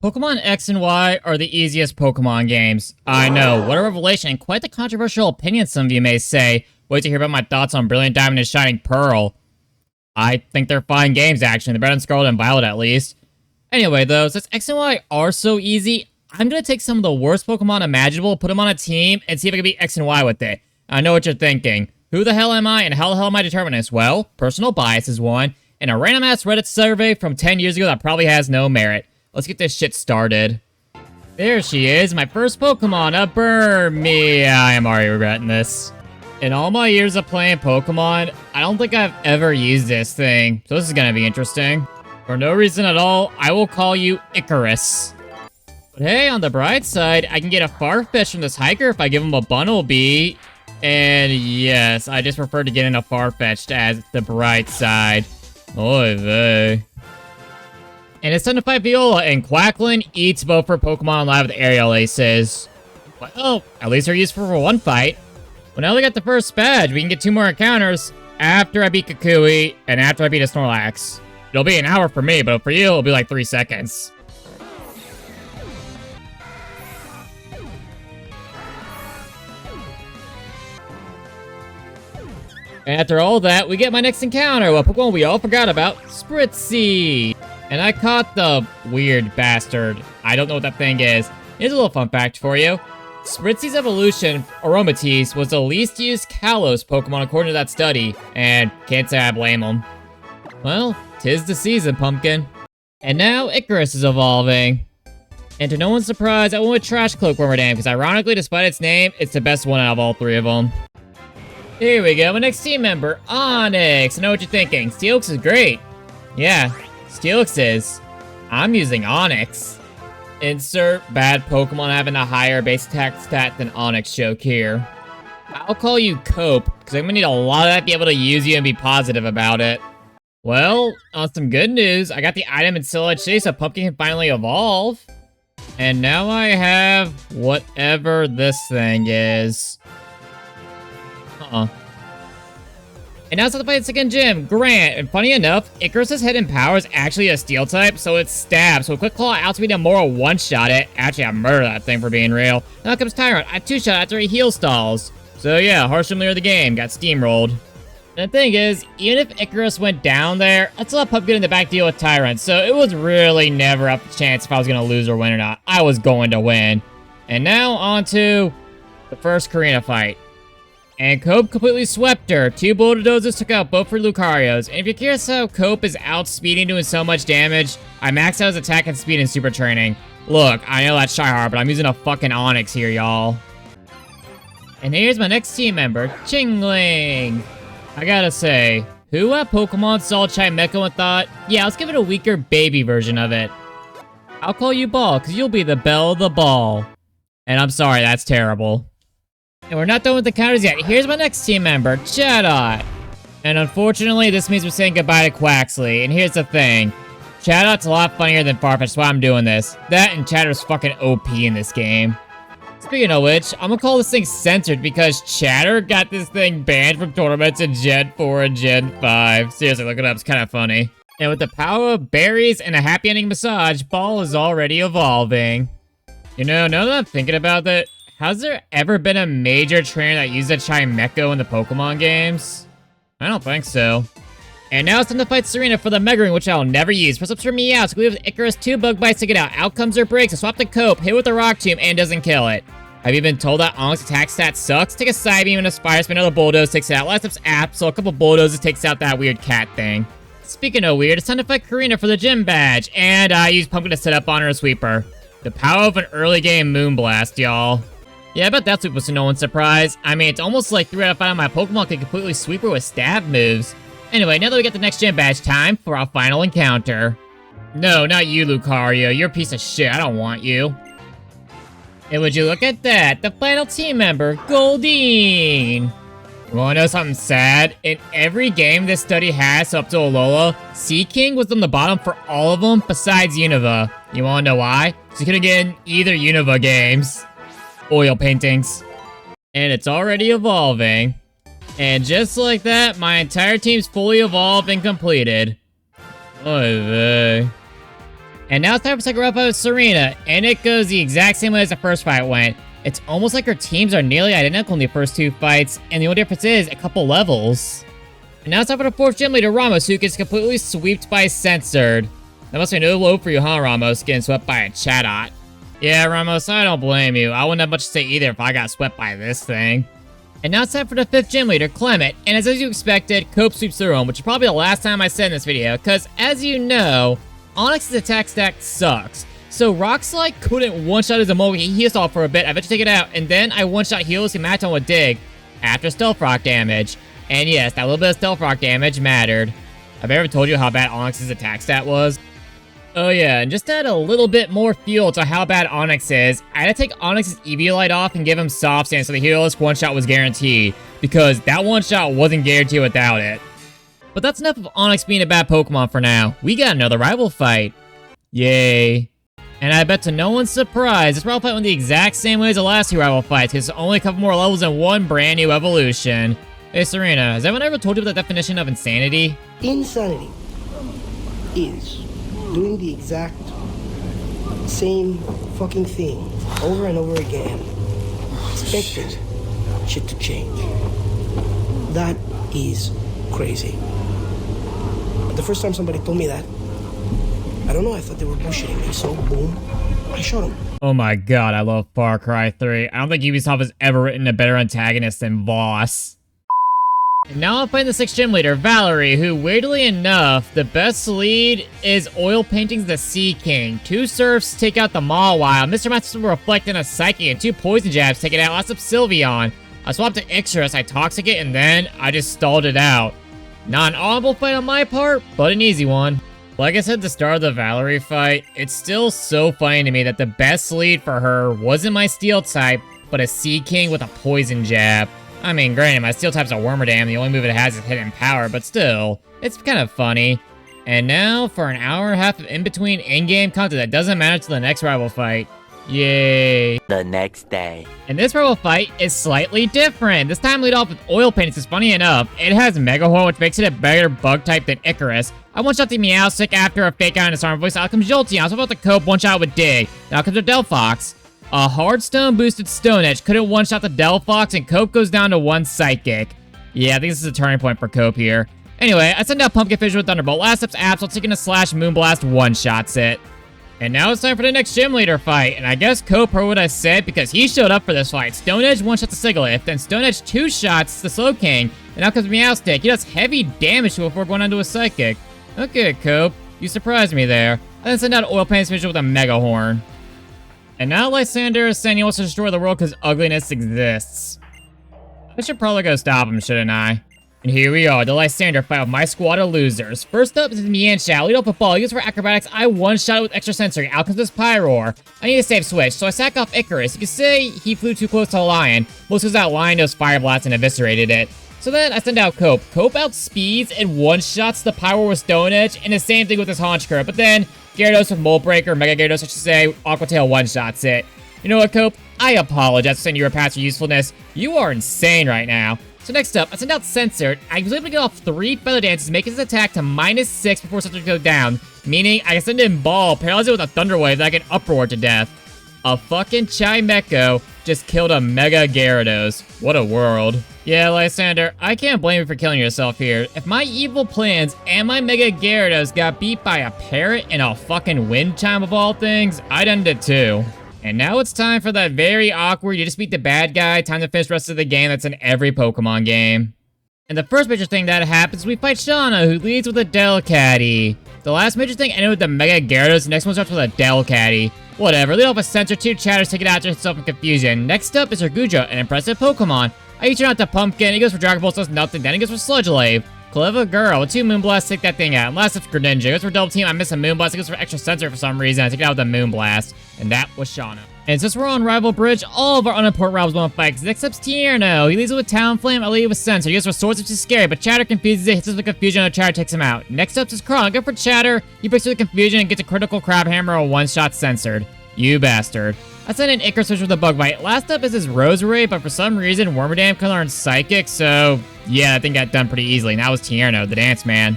Pokemon X and Y are the easiest Pokemon games. I know, what a revelation, and quite the controversial opinion some of you may say. Wait to hear about my thoughts on Brilliant Diamond and Shining Pearl. I think they're fine games, actually. They're better than Scarlet and Violet, at least. Anyway, though, since X and Y are so easy, I'm gonna take some of the worst Pokemon imaginable, put them on a team, and see if I can beat X and Y with it. I know what you're thinking. Who the hell am I, and how the hell am I determining this? Well, personal bias is one, and a random-ass Reddit survey from 10 years ago that probably has no merit. Let's get this shit started. There she is, my first Pokemon, a Burmy. I am already regretting this. In all my years of playing Pokemon, I don't think I've ever used this thing, so this is gonna be interesting. For no reason at all, I will call you Icarus. But hey, on the bright side, I can get a Farfetch from this hiker if I give him a Bunnelby. And yes, I just prefer to get in a Farfetch'd as the bright side. Oy vey. And it's time to fight Viola, and Quacklin eats both for Pokemon Live with Aerial Aces. Well, at least they're useful for one fight. Well, now we got the first badge. We can get 2 more encounters after I beat Kukui and after I beat a Snorlax. It'll be an hour for me, but for you, it'll be like 3 seconds. After all that, we get my next encounter, a Pokemon we all forgot about, Spritzee. And I caught the weird bastard. I don't know what that thing is. Here's a little fun fact for you. Spritzee's evolution, Aromatisse, was the least used Kalos Pokemon according to that study, and can't say I blame him. Well, 'tis the season, Pumpkin. And now Icarus is evolving. And to no one's surprise, I went with Trash Cloak Wormadam, because ironically, despite its name, it's the best one out of all 3 of them. Here we go, my next team member, Onix. I know what you're thinking, Steelix is great. Yeah, Steelix is. I'm using Onix. Insert bad Pokemon having a higher base attack stat than Onix joke here. I'll call you Cope, because I'm gonna need a lot of that to be able to use you and be positive about it. Well, on some good news, I got the item in Silhouette Chase so Pumpkin can finally evolve. And now I have whatever this thing is. And now it's time to fight the second gym, Grant. And funny enough, Icarus' hidden power is actually a steel type, so it's stab. So a quick claw outspeed him more one-shot it. Actually, I murder that thing for being real. Now comes Tyrant. I 2-shot after he heal stalls. So yeah, harsh familiar of the game. Got steamrolled. And the thing is, even if Icarus went down there, I'd still have Pup get in the back deal with Tyrant. So it was really never up to chance if I was going to lose or win or not. I was going to win. And now on to the first Karina fight. And Cope completely swept her. 2 Bulldozers took out both her Lucarios. And if you're curious how Cope is outspeeding doing so much damage, I maxed out his attack and speed in Super Training. Look, I know that's shy-hard, but I'm using a fucking Onix here, y'all. And here's my next team member, Chingling. I gotta say, who at Pokemon saw Chimecho and thought, yeah, let's give it a weaker baby version of it. I'll call you Ball, because you'll be the belle of the ball. And I'm sorry, that's terrible. And we're not done with the counters yet. Here's my next team member, Chatot. And unfortunately, this means we're saying goodbye to Quaxley. And here's the thing. Chatot's a lot funnier than Farfetch, that's why I'm doing this. That and Chatter's fucking OP in this game. Speaking of which, I'm gonna call this thing censored because Chatter got this thing banned from tournaments in Gen 4 and Gen 5. Seriously, look it up, it's kind of funny. And with the power of berries and a happy ending massage, Ball is already evolving. You know, now that I'm thinking about that, has there ever been a major trainer that used a Chimecho in the Pokemon games? I don't think so. And now it's time to fight Serena for the Mega Ring, which I'll never use. Press up for me out, so we have Icarus 2 Bug Bites to get out. Out comes her breaks, so swap the Cope, hit with the Rock Tomb, and doesn't kill it. Have you been told that Onix attack stat sucks? Take a Side Beam and a Fire Spin, another Bulldoze takes it out. Last up's App, so a couple Bulldozes takes out that weird cat thing. Speaking of weird, it's time to fight Karina for the gym badge, and I use Pumpkin to set up on her sweeper. The power of an early game Moonblast, y'all. Yeah, I bet that sweep was to no one's surprise. I mean, it's almost like 3 out of 5 of my Pokemon could completely sweep her with stab moves. Anyway, now that we get the next gym badge, time for our final encounter. No, not you, Lucario. You're a piece of shit. I don't want you. And would you look at that? The final team member, Goldeen. You wanna know something sad? In every game this study has up to Alola, Seaking was on the bottom for all of them besides Unova. You wanna know why? So you couldn't get in either Unova games. Oil paintings. And it's already evolving. And just like that, my entire team's fully evolved and completed. Oy vey. And now it's time for second round fight with Serena, and it goes the exact same way as the first fight went. It's almost like her teams are nearly identical in the first two fights, and the only difference is a couple levels. And now it's time for the fourth gym leader, Ramos, who gets completely swept by Censored. That must be no low for you, huh, Ramos, getting swept by a Chatot. Yeah, Ramos, I don't blame you. I wouldn't have much to say either if I got swept by this thing. And now it's time for the fifth gym leader, Clement, and as you expected, Cope sweeps through him, which is probably the last time I said in this video, because as you know, Onyx's attack stack sucks. So Rockslide couldn't one-shot his Emogi, he heals off for a bit, I eventually take it out, and then I one-shot heals and match on with Dig, after Stealth Rock damage. And yes, that little bit of Stealth Rock damage mattered. Have I ever told you how bad Onyx's attack stat was? Oh yeah, and just to add a little bit more fuel to how bad Onyx is, I had to take Onyx's Eviolite off and give him Soft Sand so the hero's one-shot was guaranteed, because that one-shot wasn't guaranteed without it. But that's enough of Onyx being a bad Pokemon for now. We got another rival fight. Yay. And I bet to no one's surprise, this rival fight went the exact same way as the last two rival fights, because it's only a couple more levels and one brand new evolution. Hey Serena, has anyone ever told you about the definition of insanity? Insanity is doing the exact same fucking thing over and over again, expecting shit to change. That is crazy. But the first time somebody told me that, I don't know, I thought they were bullshitting me, so boom, I shot him. Oh my god, I love Far Cry 3. I don't think Ubisoft has ever written a better antagonist than Voss. And now I'm fighting the 6th gym leader, Valerie, who, weirdly enough, the best lead is Oil Painting's the Sea King. 2 Surfs take out the Mawile, Mr. Master will reflect in a Psyche, and 2 Poison Jabs take it out. Last up Sylveon. I swapped to Ixorus, I Toxic it, and then I just stalled it out. Not an audible fight on my part, but an easy one. Like I said at the start of the Valerie fight, it's still so funny to me that the best lead for her wasn't my Steel type, but a Sea King with a Poison Jab. I mean, granted, my Steel type's a Wormadam, the only move it has is Hidden Power, but still, it's kind of funny. And now, for an hour and a half of in-between in-game content that doesn't matter to the next rival fight. Yay. The next day. And this rival fight is slightly different. This time lead off with Oil Paintings, because funny enough, it has Mega Horn, which makes it a better bug type than Icarus. I one-shot the Meowstic after a fake out in Disarm Voice. Out comes Jolteon. I was about to cope one-shot with Dig. Now comes the Delphox. A Hardstone boosted Stone Edge couldn't one-shot the Delphox, and Cope goes down to 1 Psychic. Yeah, I think this is a turning point for Cope here. Anyway, I send out Pumpkin Fissure with Thunderbolt. Last up's Absol, taking a Slash Moonblast, one-shots it. And now it's time for the next gym leader fight, and I guess Cope heard what I said because he showed up for this fight. Stone Edge one-shots the Sigilyph, then Stone Edge 2 shots the Slow King, and now comes Meowstic. He does heavy damage to it before going on to a Psychic. Okay, Cope, you surprised me there. I then send out Oil Painting's Fissure with a Mega Horn. And now Lysander is saying he wants to destroy the world because ugliness exists. I should probably go stop him, shouldn't I? And here we are, the Lysander fight with my squad of losers. First up is Mienshao. Lead off with ball. Use for acrobatics. I one-shot it with extra sensory. Out comes this Pyroar. I need a safe switch, so I sack off Icarus. You could say he flew too close to a lion. Most because that lion knows Fire Blast and eviscerated it. So then I send out Cope. Cope outspeeds and one-shots the Pyroar with Stone Edge, and the same thing with his Haunch Curve. But then Gyarados with Mold Breaker, Mega Gyarados, I should say, Aqua Tail one-shots it. You know what, Cope? I apologize for saying you were past your usefulness. You are insane right now. So next up, I send out Censored. I was able to get off 3 Feather Dances, make his attack to -6 before Censored goes down. Meaning, I can send in Ball, paralyze it with a Thunder Wave that I can uproar to death. A fucking Chimecho just killed a Mega Gyarados. What a world. Yeah, Lysander, I can't blame you for killing yourself here. If my evil plans and my Mega Gyarados got beat by a parrot and a fucking wind chime of all things, I'd end it too. And now it's time for that very awkward, you just beat the bad guy, time to finish the rest of the game that's in every Pokemon game. And the first major thing that happens, we fight Shauna, who leads with a Delcatty. The last major thing ended with the Mega Gyarados, the next one starts with a Delcatty. Whatever, lead off a Censor, 2 Chatters, take it out to itself in confusion. Next up is Arguja, an impressive Pokemon. I turn out to Pumpkin, he goes for Dragon Ball, so does nothing, then he goes for Sludge Wave. Clever girl, with 2 Moonblasts, take that thing out. And last up's Greninja, goes for Double Team, I miss a Moonblast, he goes for Extra Sensor for some reason, I take it out with a Moonblast. And that was Shauna. And since we're on Rival Bridge, all of our unimportant rivals want to fight, because next up's Tierno. He leads with Talonflame, I lead with Sensor. He goes for Swords, which is scary, but Chatter confuses it, hits us with Confusion, and Chatter takes him out. Next up's is Kron, go for Chatter, he breaks through the Confusion and gets a critical Crab Hammer or one-shot Censored. You bastard. I sent in Icarus Switch with a Bug Bite. Last up is his Roserade, but for some reason, Wormadam can learn Psychic, so yeah, that thing got done pretty easily. And that was Tierno, the Dance Man.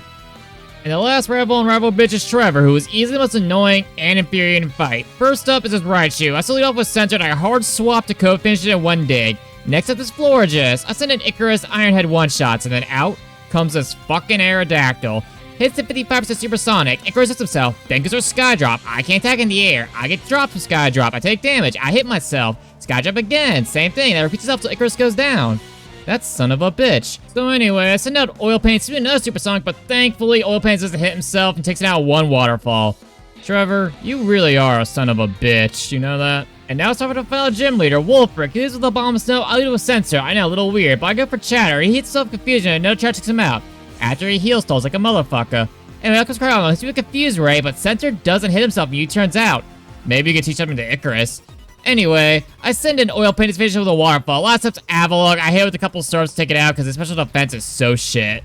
And the last rival and rival bitch is Trevor, who is easily the most annoying and infuriating fight. First up is his Raichu. I still lead off with Center and I hard swap to Cope, finish it in one dig. Next up is Florges. I send in Icarus, Ironhead one-shots, and then out comes this fucking Aerodactyl. Hits at 55% supersonic, Icarus hits himself, then goes for Skydrop. I can't attack in the air. I get dropped from Skydrop. I take damage. I hit myself. Skydrop again. Same thing. That repeats itself till Icarus goes down. That son of a bitch. So anyway, I send out Oil Paints to do another supersonic, but thankfully Oil Paints doesn't hit himself and takes it out one waterfall. Trevor, you really are a son of a bitch, you know that? And now it's time for the fellow gym leader, Wolfric. He leads with a bomb of snow, I lead with a sensor. I know, a little weird, but I go for Chatter. He hits himself confusion and no charge takes him out. After he heal stalls like a motherfucker. Anyway, out comes Cryogon. He's doing a confused ray, but Sensor doesn't hit himself and U-turns out. Maybe you could teach something to Icarus. Anyway, I send in Oil Paint, his finish with a waterfall. Last up's Avalok. I hit with a couple storms to take it out because his special defense is so shit.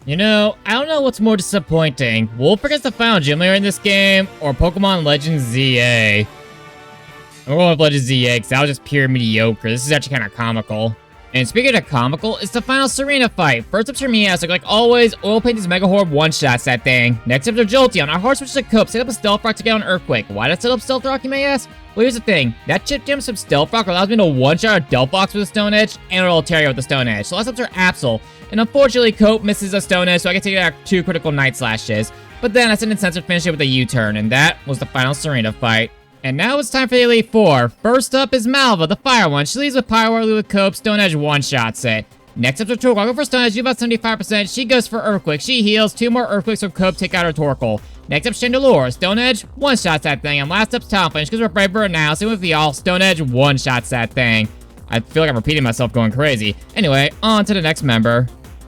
You know, I don't know what's more disappointing. Wolfric is the final gym leader in this game, or Pokemon Legends ZA. I'm going with Legends ZA because that was just pure mediocre. This is actually kind of comical. And speaking of comical, it's the final Serena fight. First up Termias, like always, Oil Paint is Mega Horn one-shots that thing. Next up to Jolteon. Our hard switch to Cope, set up a Stealth Rock to get on Earthquake. Why did I set up Stealth Rock, you may ask? Well, here's the thing. That chip jam from Stealth Rock allows me to one-shot a Delphox with a Stone Edge and a Altaria with a Stone Edge. So last up's are Absol. And unfortunately, Cope misses a Stone Edge, so I can take out 2 critical Night Slashes. But then I send in Sensor, finish it with a U-turn, and that was the final Serena fight. And now it's time for the Elite Four. First up is Malva, the fire one. She leads with Pyro, lead with Cope, Stone Edge one-shots it. Next up to Torkoal. I go for Stone Edge, do about 75%. She goes for Earthquake. She heals. 2 more Earthquakes from Cope, take out her Torkoal. Next up, Chandelure. Stone Edge, one-shots that thing. And last up's Talonflame. She goes for Brave Bird now. Same with Vial. Stone Edge, one-shots that thing. I feel like I'm repeating myself going crazy. Anyway, on to the next member.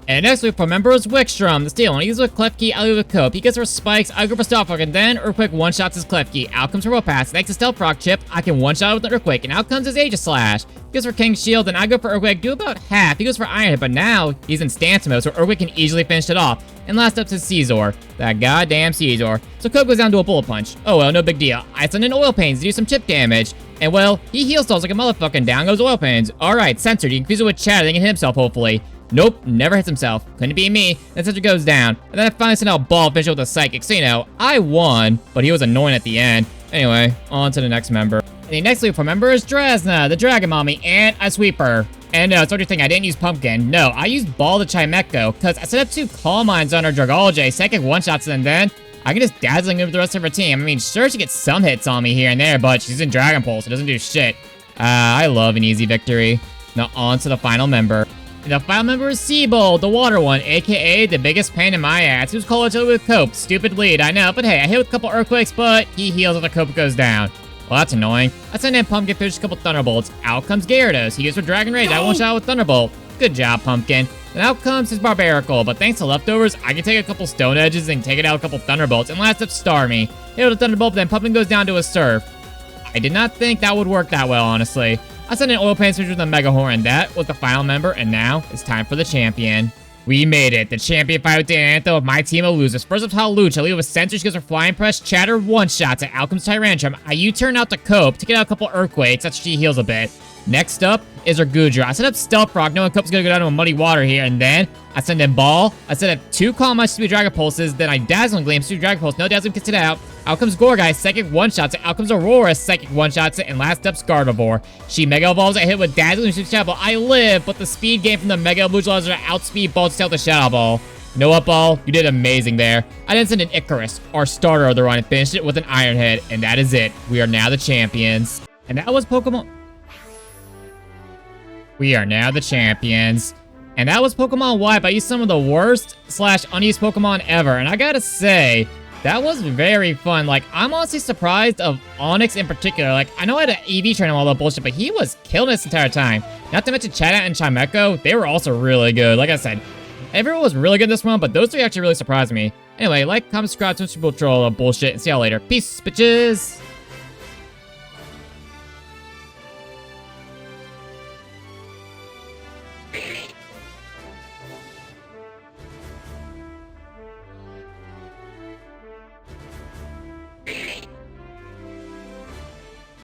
And next week for member is Wickstrom, the steel one. He uses with Klefki, I lead with Cope. He gets for Spikes, I go for Stealth Rock, and then Earthquake one-shots his Klefki. Out comes Turbo Pass. Next is Stealth Rock Chip. I can one-shot with an Earthquake, and out comes his Aegis Slash. He goes for King's Shield, and I go for Earthquake, do about half. He goes for Iron Hit, but now he's in stance mode, so Earthquake can easily finish it off. And last up is Caesar. That goddamn Caesar. So Cope goes down to a Bullet Punch. Oh well, no big deal. I send in Oil Pains to do some chip damage. And well, he heal stalls like a motherfucking down goes Oil Pains. Alright, Censored. You can fuse it with Chatter, then he can hit himself, hopefully. Nope, never hits himself. Couldn't be me. Then Sensor goes down. And then I finally sent out Ball, finish it with a Psychic. So, you know, I won, but he was annoying at the end. Anyway, on to the next member. And the next Leaf member is Dresna, the Dragon Mommy, and I sweep her. And no, it's not your thing, I didn't use Pumpkin. No, I used Ball to Chimecho, because I set up 2 Calm Minds on her Dragology, Psychic one-shots, and then I can just Dazzling move the rest of her team. I mean, sure, she gets some hits on me here and there, but she's in Dragon Pulse, it doesn't do shit. I love an easy victory. Now on to the final member. And the final member is Seabold, the water one, aka the biggest pain in my ass. Who's called it with Cope? Stupid lead, I know, but hey, I hit with a couple Earthquakes, but he heals after Cope goes down. Well, that's annoying. I send in Pumpkin, finish a couple Thunderbolts. Out comes Gyarados. He goes for Dragon Rage. I one-shot with Thunderbolt. Good job, Pumpkin. And out comes his Barbarical, but thanks to leftovers, I can take a couple Stone Edges and take it out a couple Thunderbolts. And last up, Starmie. Hit with a Thunderbolt, but then Pumpkin goes down to a Surf. I did not think that would work that well, honestly. I sent in Oil Paint Switch with a Mega Horn. That was the final member, and now it's time for the champion. We made it. The champion fight with the anthem of my team of losers. First up, Hawlucha. Lead with Sensor. She goes for Flying Press. Chatter one-shots. And out comes Tyrantrum. I U-turn out to Cope to get out a couple Earthquakes. That's she heals a bit. Next up is Argudra. I set up Stealth Rock, knowing Cope's gonna go down to a muddy water here, and then I send in Ball. I set up 2 Calm Minds to be Dragon Pulses, then I Dazzling Gleam to Dragon Pulse. No Dazzling gets it out. Out comes Gorgai, Psychic one-shots it. Out comes Aurora, Psychic one-shots it. And last up, Gardevoir. She Mega Evolves. I hit with Dazzling Gleam, Shadow Ball. I live, but the speed gain from the Mega Evolution allows her to outspeed Ball to tell the Shadow Ball. You know what, Ball? You did amazing there. I then sent in Icarus, our starter of the run, and finished it with an Iron Head. And that is it. We are now the champions. And that was Pokemon... We are now the champions. And that was Pokemon Wipe. I used some of the worst / unused Pokemon ever. And I gotta say, that was very fun. Like, I'm honestly surprised of Onix in particular. Like, I know I had an EV train and all that bullshit, but he was killing this entire time. Not to mention Chatot and Chimecho, they were also really good. Like I said, everyone was really good this one, but those 3 actually really surprised me. Anyway, like, comment, subscribe, Twitch, troll, bullshit, and see y'all later. Peace, bitches!